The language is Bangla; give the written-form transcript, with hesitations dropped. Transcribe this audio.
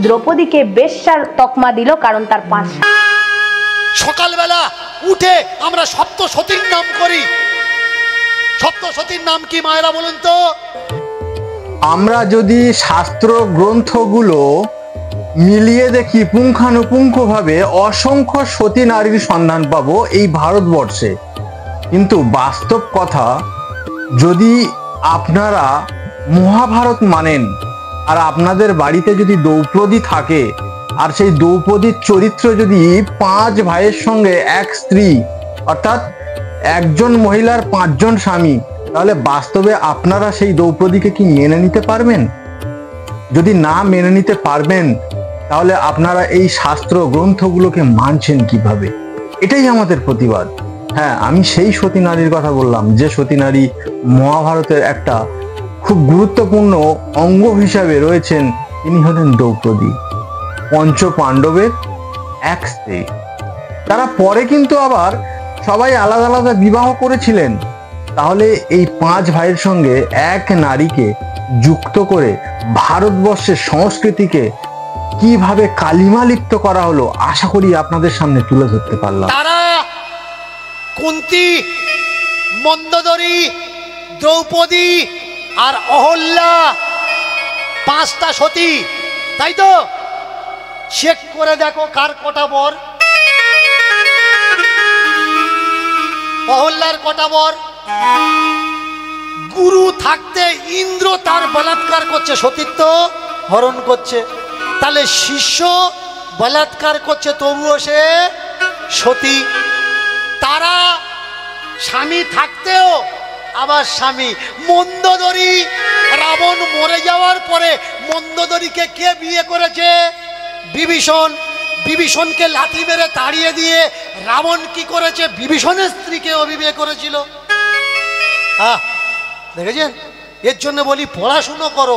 দ্রৌপদীকে বেশ্যার তকমা দিল, কারণ তার 5 সকালবেলা উঠে আমরা সপ্তসতীর নাম করি। সপ্তসতীর নাম কি মায়েরা বলুন তো? আমরা যদি শাস্ত্র গ্রন্থগুলো মিলিয়ে দেখি পুঙ্খানুপুঙ্খভাবে অসংখ্য সতী নারীর সন্ধান পাবো এই ভারতবর্ষে। কিন্তু বাস্তব কথা, যদি আপনারা মহাভারত মানেন আর আপনাদের বাড়িতে যদি দ্রৌপদী থাকে আর সেই দ্রৌপদীর চরিত্র যদি 5 ভাইয়ের সঙ্গে এক স্ত্রী, অর্থাৎ একজন মহিলার 5 জন স্বামী, তাহলে বাস্তবে আপনারা সেই দ্রৌপদীকে কি মেনে নিতে পারবেন? যদি না মেনে নিতে পারবেন, তাহলে আপনারা এই শাস্ত্র গ্রন্থগুলোকে মানছেন কিভাবে? এটাই আমাদের প্রতিবাদ। হ্যাঁ, আমি সেই সতী নারীর কথা বললাম, যে সতী নারী মহাভারতের একটা খুব গুরুত্বপূর্ণ অঙ্গ হিসাবে রয়েছেন। তিনি হলেন দ্রৌপদী, 5 পাণ্ডবের এক স্ত্রী। তারা পরে কিন্তু আবার সবাই আলাদা আলাদা বিবাহ করেছিলেন। তাহলে এই 5 ভাইয়ের সঙ্গে এক নারীকে যুক্ত করে ভারতবর্ষের সংস্কৃতিকে কিভাবে কালিমালিপ্ত করা হলো, আশা করি আপনাদের সামনে তুলে ধরতে পারলাম। তারা কুন্তী, মন্দোদরী, দ্রৌপদী আর অহল্যা, 5টা সতী, তাই তো? চেক করে দেখো কার কটা বর। অহল্যার কটা বর? গুরু থাকতে ইন্দ্র তার বলাৎকার করছে, সতীত্ব হরণ করছে। তাহলে শিষ্য বলাৎকার করছে, তবুও সে সতী। তারা স্বামী থাকতেও আবার স্বামী। মন্দোদরী, রাবণ মরে যাওয়ার পরে মন্দোদরীকে কে বিয়ে করেছে? বিভীষণ। বিভীষণকে লাথি মেরে তাড়িয়ে দিয়ে রাবণ কি করেছে? বিভীষণের স্ত্রীকে বিয়ে করেছিল। দেখেছেন? এর জন্য বলি পড়াশুনো করো।